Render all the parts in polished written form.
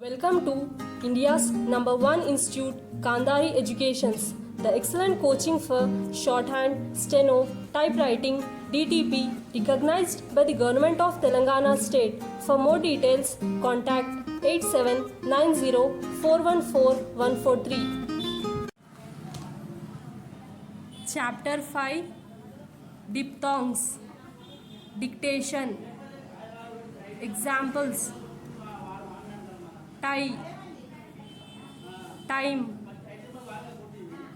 Welcome to India's number one institute, Kandari Educations, the excellent coaching for shorthand, steno, typewriting, DTP, recognized by the Government of Telangana State. For more details, contact 8790414143. Chapter 5, Diphthongs, Dictation. Examples: tie, time,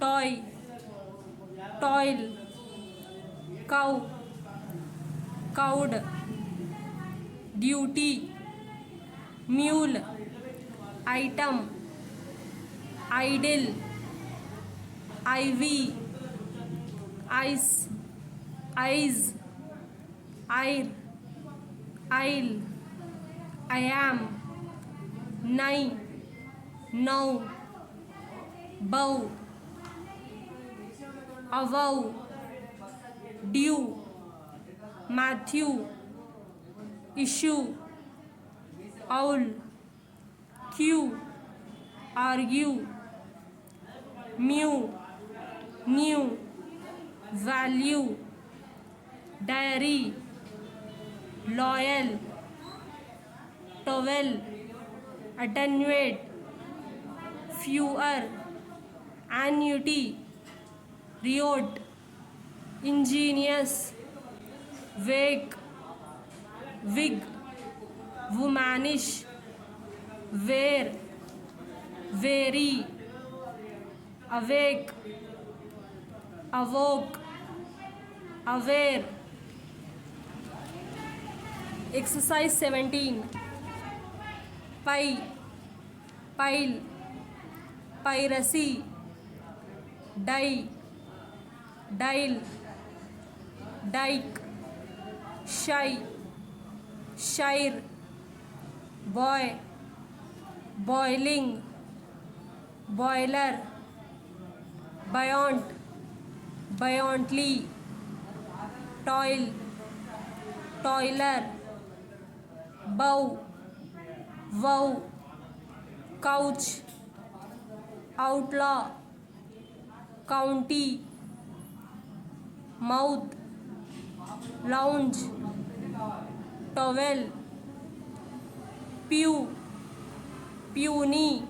toy, toil, cow, cowed, duty, mule, item, idle, ivy, ice, eyes, ire, isle, I am, nigh, now, bow, avow, due, Matthew, issue, owl, cue, argue, mew, new, value, diary, loyal, towel, attenuate, fewer, annuity, riot, ingenious, wake, wig, womanish, wear, vary, awake, awoke, aware. Exercise 17. Pie, pile, piracy, die, dial, dike, shy, shire, boy, boiling, boiler, buoyant, buoyantly, toil, toiler, bow, vow, couch, outlaw, county, mouth, lounge, towel, pew, puny,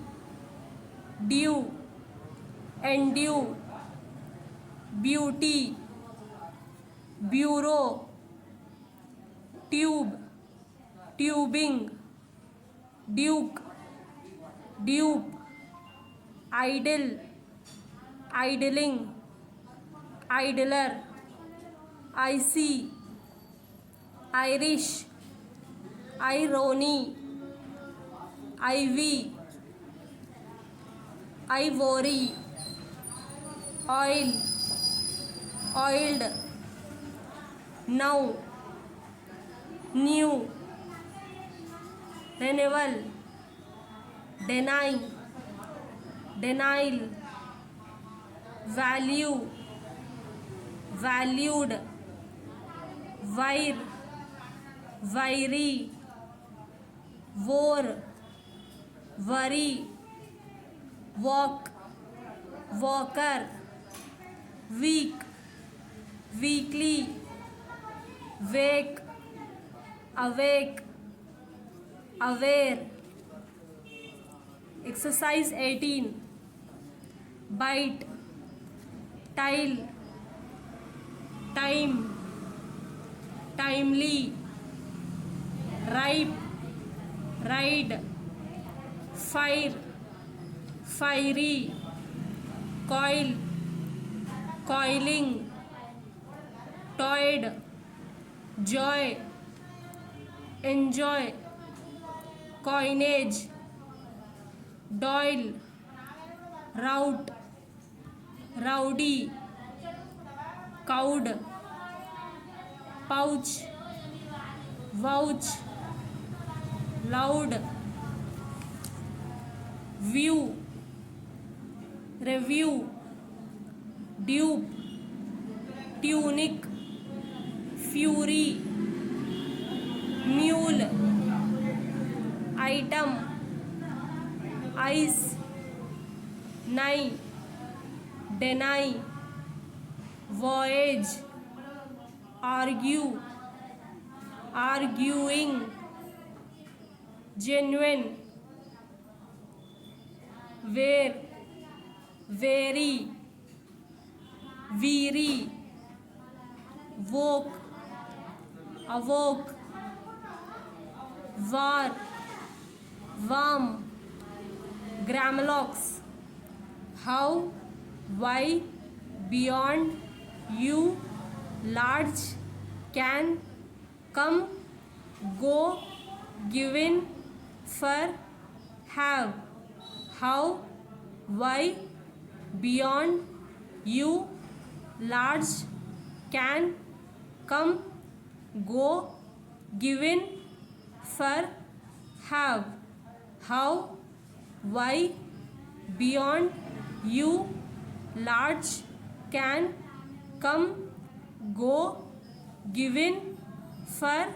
due, endue, beauty, bureau, tube, tubing, duke, dupe, idle, idling, idler, icy, Irish, irony, ivy, ivory, oil, oiled, now, new, renewal, deny, denial, value, valued, wire, wiry, war, worry, walk, walker, week, weekly, wake, awake, aware. Exercise 18. Bite, tile, time, timely, ripe, ride, fire, fiery, coil, coiling, toyed, joy, enjoy, coinage, doyle, route, rowdy, cowed, pouch, vouch, loud, view, review, dupe, tunic, fury, mule, item, ice, nigh, deny, voyage, argue, arguing, genuine, where, very, weary, woke, awoke, war, warm, grammalox, how, why, beyond, you, large, can, come, go, given, for, have, how, why, beyond, you, large, can, come, go, given, for, have, how, why, beyond, you, large, can, come, go, given, for,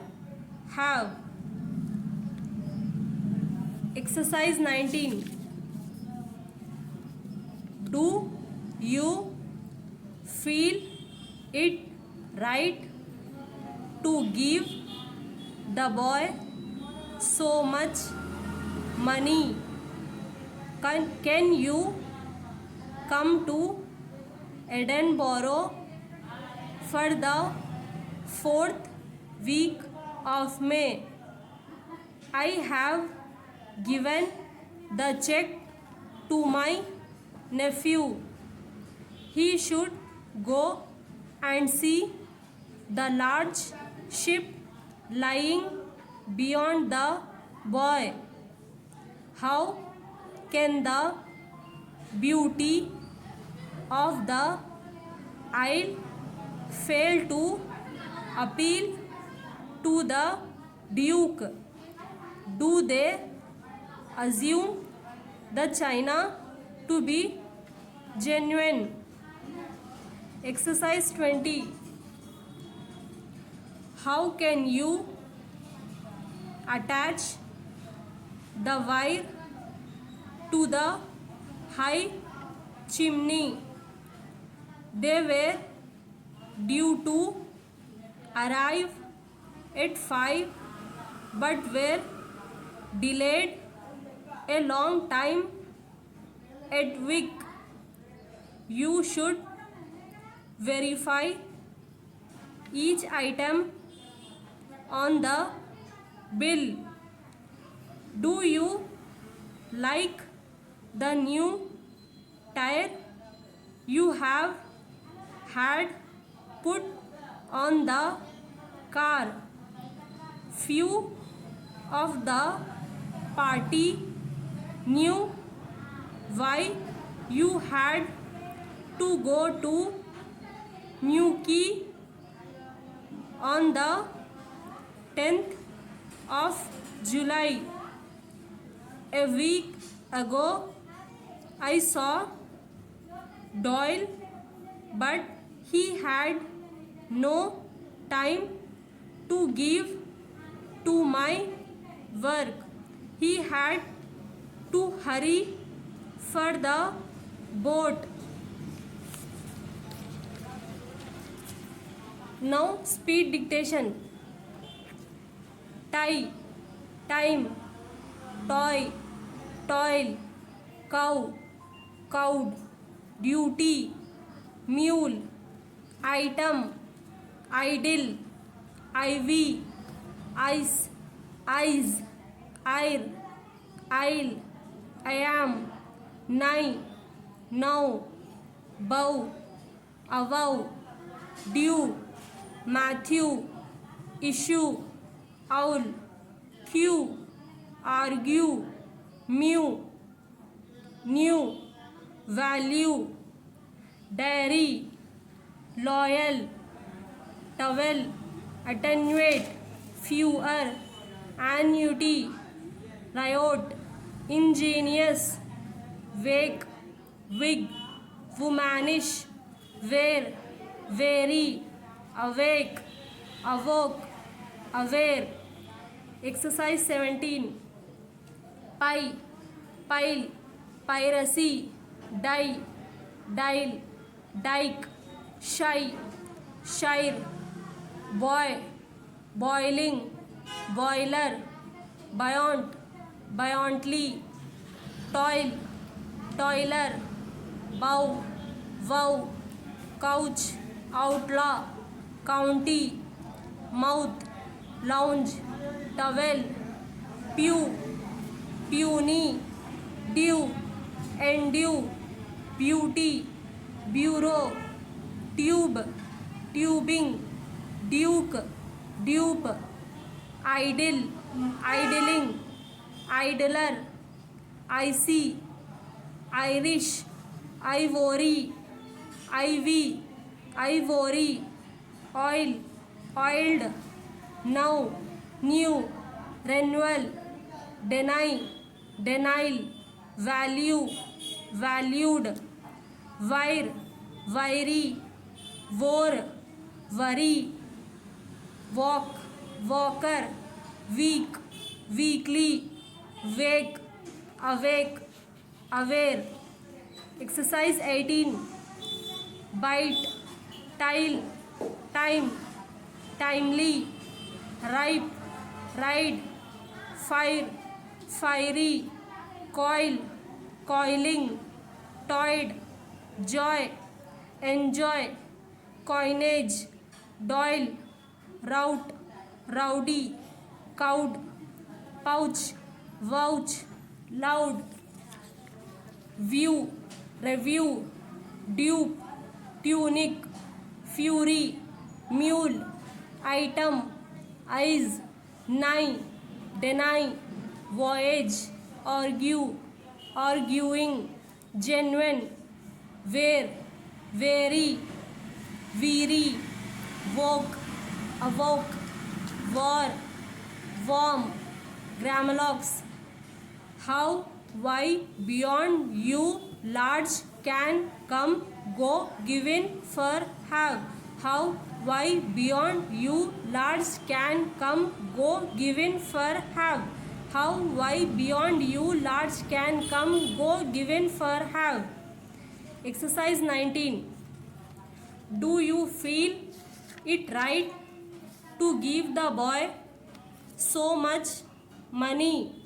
have. Exercise 19. Do you feel it right to give the boy so much money? Can you come to Edinburgh for the 4th week of May? I have given the check to my nephew. He should go and see the large ship lying beyond the buoy. How can the beauty of the isle fail to appeal to the Duke? Do they assume the china to be genuine? Exercise 20. How can you attach the wire to the high chimney? They were due to arrive at 5 but were delayed a long time at week. You should verify each item on the bill. Do you like the new tire you have had put on the car? Few of the party knew why you had to go to Newquay on the 10th of July. A week ago, I saw Doyle, but he had no time to give to my work. He had to hurry for the boat. Now speed dictation. Tie, time, toy, toil, cow, cowed, duty, mule, item, idle, ivy, ice, eyes, ire, isle, I am, nigh, now, bow, avow, due, Matthew, issue, owl, queue, argue, mew, new, value, dairy, loyal, towel, attenuate, fewer, annuity, riot, ingenious, wake, wig, womanish, where, very, awake, awoke, aware. Exercise 17. Pie, pile, piracy, die, dial, dike, shy, shire, boy, boiling, boiler, buoyant, buoyantly, toil, toiler, bow, vow, couch, outlaw, county, mouth, lounge, towel, pew, puny, due, endue, beauty, bureau, tube, tubing, duke, dupe, idle, idling, idler, icy, Irish, ivory, ivy, ivory, oil, oiled, now, new, renewal, deny, denial, value, valued, wire, wiry, wore, worry, walk, walker, week, weekly, wake, awake, aware. Exercise 18. Bite, tile, time, timely, ripe, ride, fire, fiery, coil, coiling, toyed, joy, enjoy, coinage, doyle, route, rowdy, cowed, pouch, vouch, loud, view, review, dupe, tunic, fury, mule, item, eyes, nigh, deny, voyage, argue, arguing, genuine, where, weary, weary, woke, awoke, war, warm, grammalogs. How, why, beyond, you, large, can, come, go, given, for, have. How, why, beyond, you, large, can, come, go, given, for, have. How, why, beyond, you, large, can, come, go, given, for, have. Exercise 19. Do you feel it right to give the boy so much money?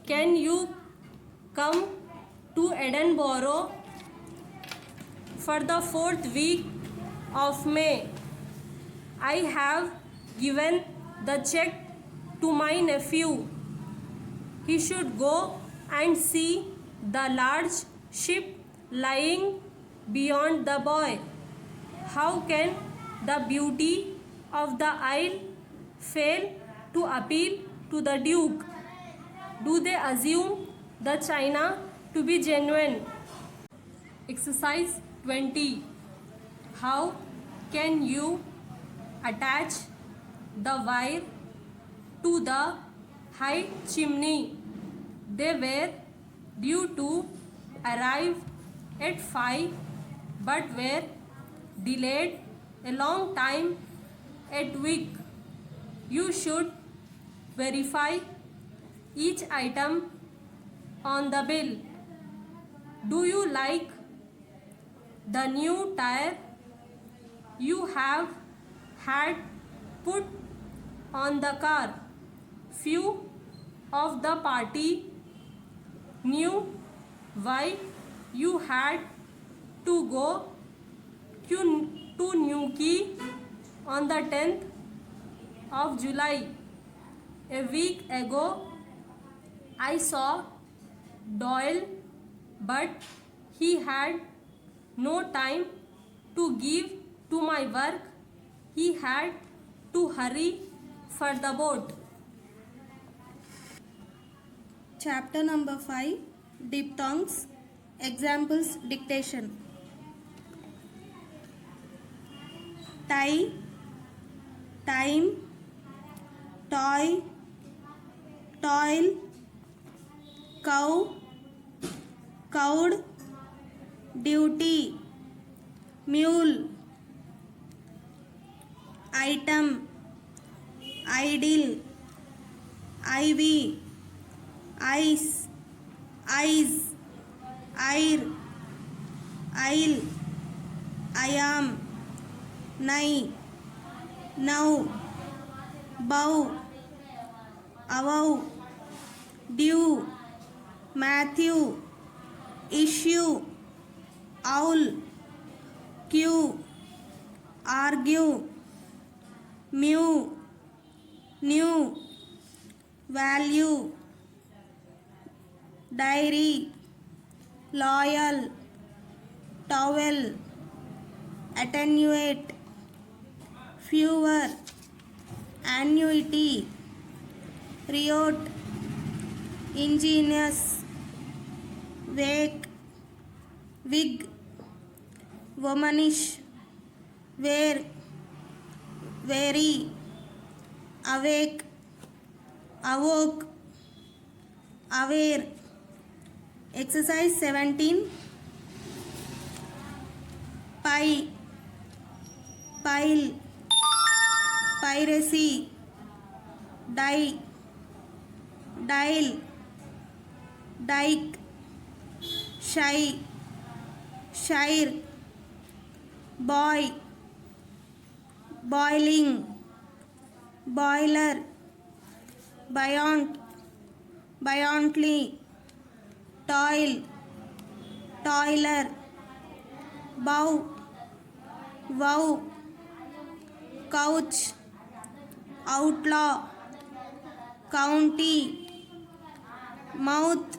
Can you come to Edinburgh for the 4th week of May? I have given the check to my nephew. He should go and see the large ship lying beyond the boy. How can the beauty of the isle fail to appeal to the Duke? Do they assume the china to be genuine? Exercise 20. How can you attach the wire to the high chimney? They were due to arrive at 5 but were delayed a long time at week. You should verify each item on the bill. Do you like the new tire you have had put on the car? Few of the party knew why you had to go to Newquay on the 10th of July. A week ago, I saw Doyle, but he had no time to give to my work. He had to hurry for the boat. Chapter number 5. Diphthongs. Examples dictation. Tie, time, toy, toil, cow, cowed, duty, mule, item, idle, ivy, ice, eyes, air, aisle, I am, nigh, now, bow, above, due, Matthew, issue, owl, queue, argue, mew, new, value, diary, loyal, towel, attenuate, fewer, annuity, riot, ingenious, wake, wig, womanish, wear, very, awake, awoke, aware. Exercise 17. Pie, pile, piracy, die, dial, dike, shy, shire, boy, boiling, boiler, buoyant, buoyantly, toil, toiler, bow, wow, couch, outlaw, county, mouth,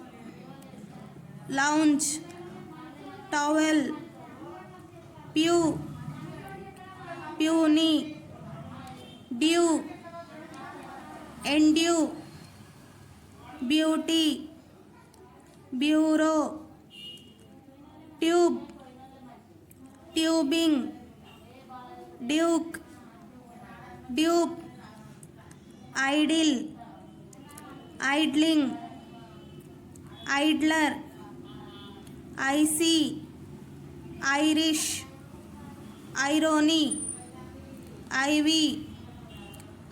lounge, towel, pew, puny, due, endue, beauty, bureau, tube, tubing, duke, dupe, idle, idling, idler, icy, Irish, irony, ivy,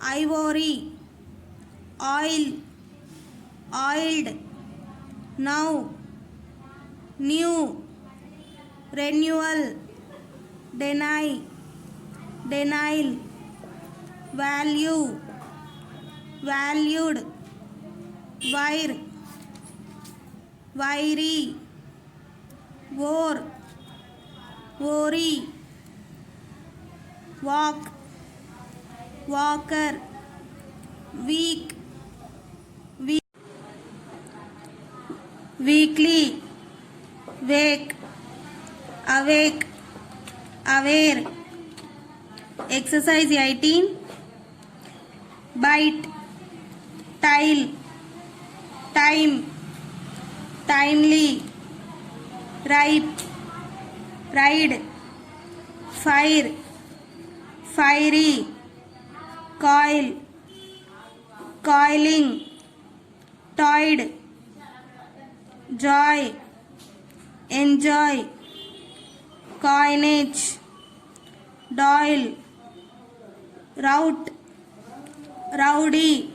ivory, oil, oiled, now, new, renewal, deny, denial, value, valued, wire, wiry, war, worry, walk, walker, week, weekly, wake, awake, aware. Exercise 18. Bite, tile, time, timely, ripe, ride, fire, fiery, coil, coiling, toyed, joy, enjoy, coinage, doyle, route, rowdy,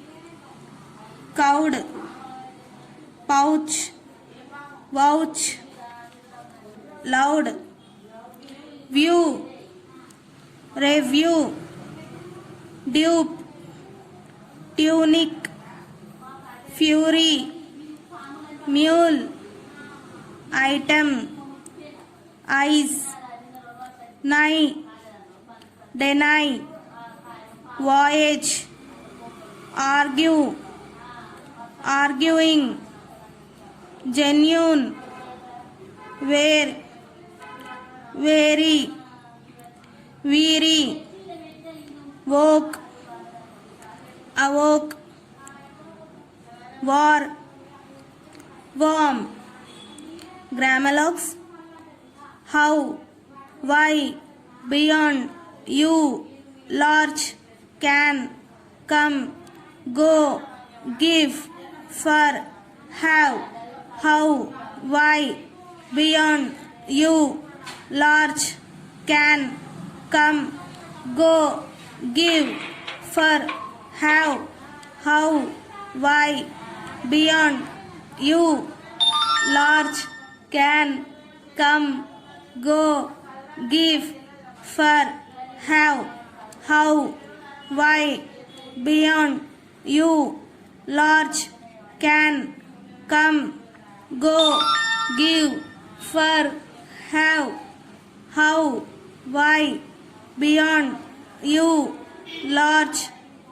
cowed, pouch, vouch, loud, view, review, dupe, tunic, fury, mule, item, eyes, nigh, deny, voyage, argue, arguing, genuine, where, weary, weary, woke, awoke, war, worm. Grammalogs. How, why, beyond, you, large, can, come, go, give, for, have, how, why, beyond, you, large, can, come, go, give, for, have, how, why, beyond, you large can come go give for have how why beyond you large can come go give for have how why beyond you large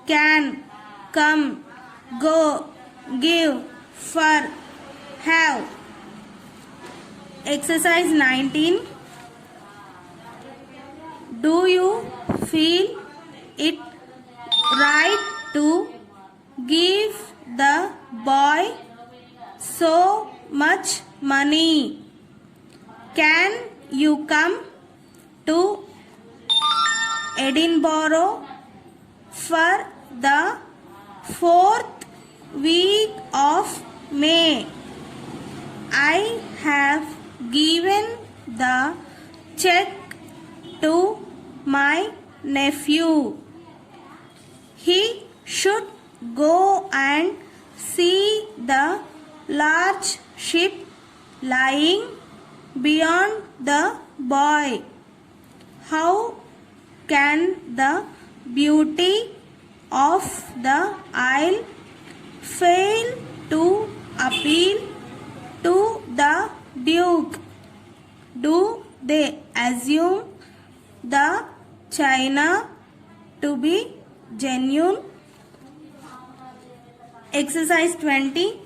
can come go give for have. Exercise 19. Do you feel it right to give the boy so much money? Can you come to Edinburgh for the 4th week of May? I have given the check to my nephew. He should go and see the large ship lying beyond the boy. How can the beauty of the isle fail to appeal to the Duke? Do they assume the china to be genuine? Exercise 20.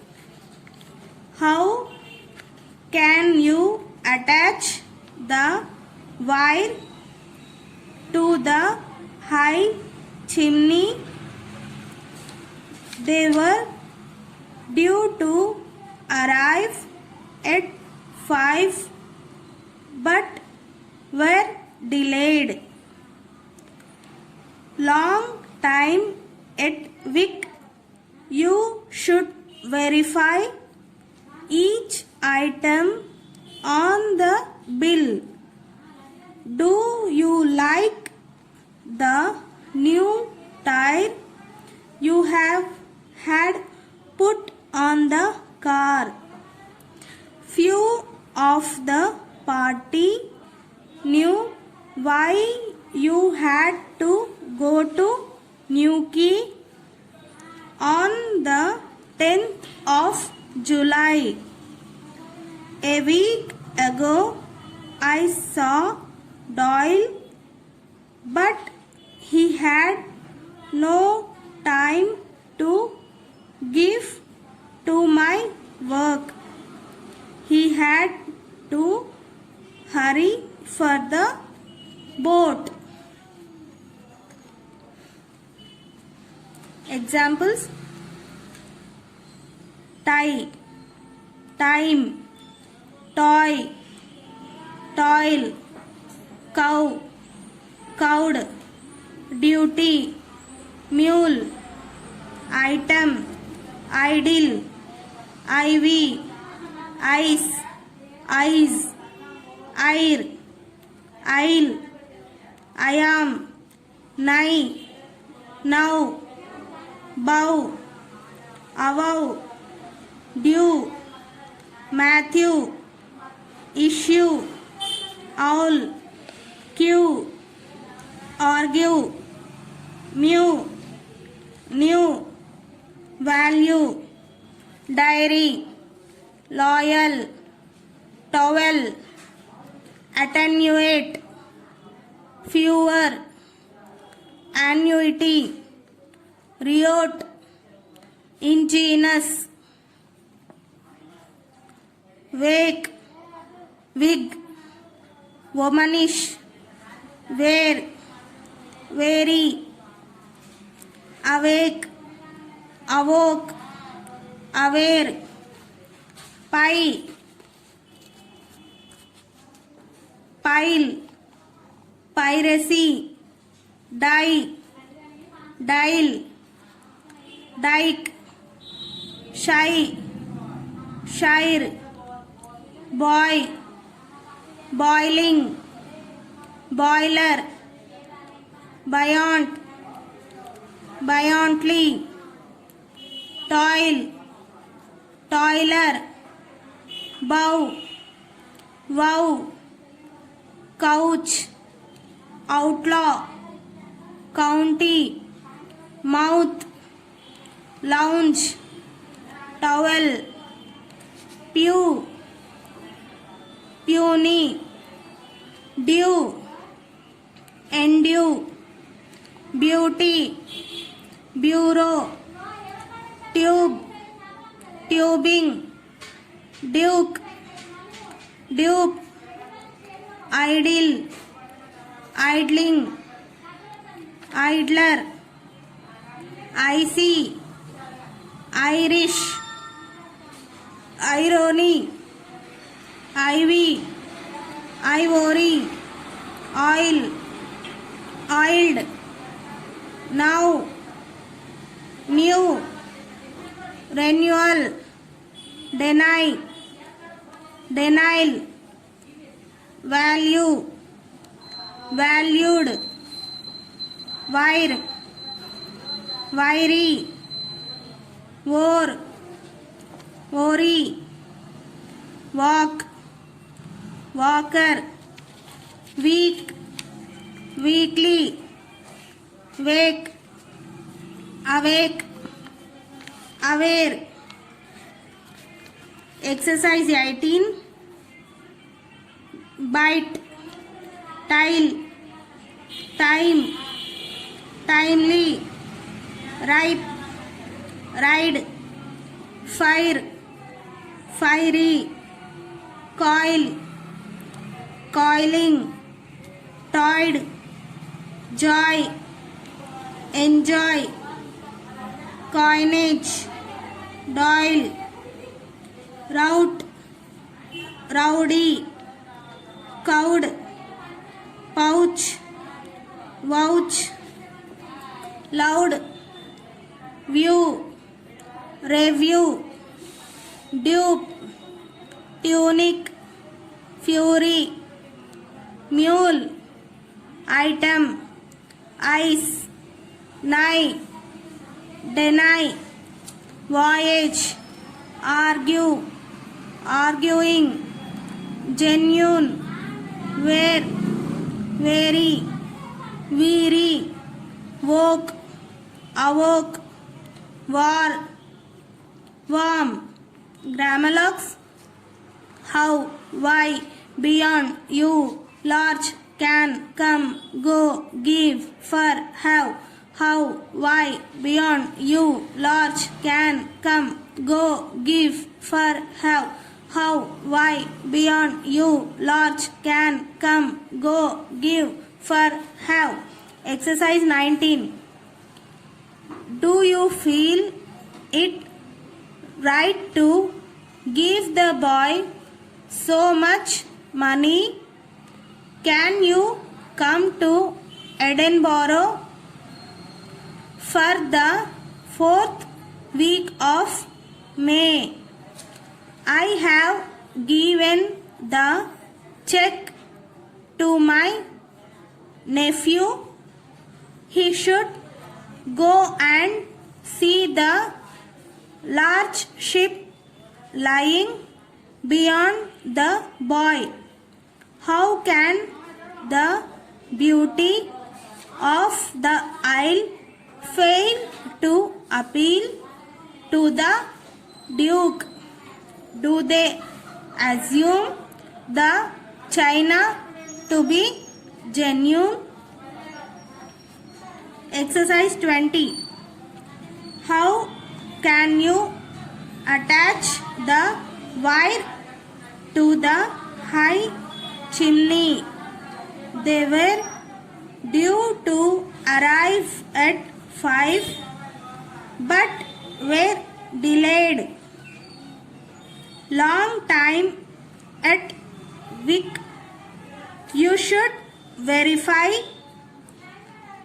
How can you attach the wire to the high chimney? They were due to arrive at 5 but were delayed. Long time at Wick. You should verify each item on the bill. Do you like the new tire you have had put on the car? Few of the party knew why you had to go to Newquay on the 10th of July. A week ago I saw Doyle, but he had no time to give to my work. He had to hurry for the boat. Examples: tie, time, toy, toil, cow, cowed, duty, mule, item, idle, ivy, ice, eyes, ire, isle, I am, nigh, now, bow, avow, due, Matthew, issue, owl, queue, argue, mew, new, value, diary, loyal, towel, attenuate, fewer, annuity, riot, ingenious, wake, wig, womanish, wear, weary, awake, awoke, aware, pie, pile, piracy, die, dial, dike, shy, shire, boy, boiling, boiler, buoyant, buoyantly, toil, toiler, bow, wow, couch, outlaw, county, mouth, lounge, towel, pew, puny, due, endue, beauty, bureau, tube, tubing, duke, dupe, idle, idling, idler, icy, Irish, irony, ivy, ivory, oil, oiled, now, new, renewal, deny, denial, value, valued, wire, wiry, war, worry, walk, walker, week, weekly, wake, awake, aware. Exercise 18. Bite, tile, time, timely, ripe, ride, fire, fiery, coil, coiling, toyed, joy, enjoy, coinage, doyle, route, rowdy, cowed, pouch, vouch, loud, view, review, dupe, tunic, fury, mule, item, ice, nigh, deny, voyage, argue, arguing, genuine, where, weary, weary, woke, awoke, war, warm. Grammar locks. How, why, beyond, you, large, can, come, go, give, for, have. How, why, beyond, you, large, can, come, go, give, for, have. How, why, beyond, you, large, can, come, go, give, for, have. Exercise 19. Do you feel it right to give the boy so much money? Can you come to Edinburgh for the 4th week of May? I have given the check to my nephew. He should go and see the large ship lying beyond the boy. How can the beauty of the isle fail to appeal to the Duke? Do they assume the china to be genuine? Exercise 20. How can you attach the wire to the high chimney? They were due to arrive at 5 but were delayed. Long time at Wick. You should verify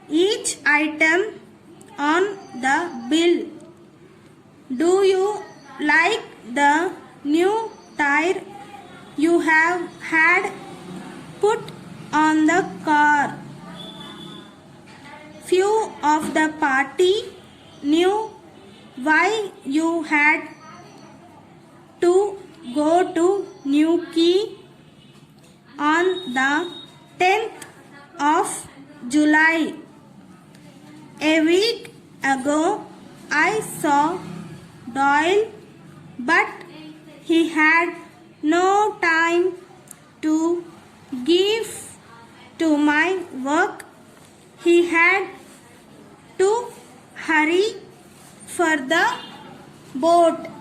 each item on the bill. Do you like the new tire you have had put on the car? Few of the party knew why you had go to Newquay on the 10th of July. A week ago, I saw Doyle, but he had no time to give to my work. He had to hurry for the boat.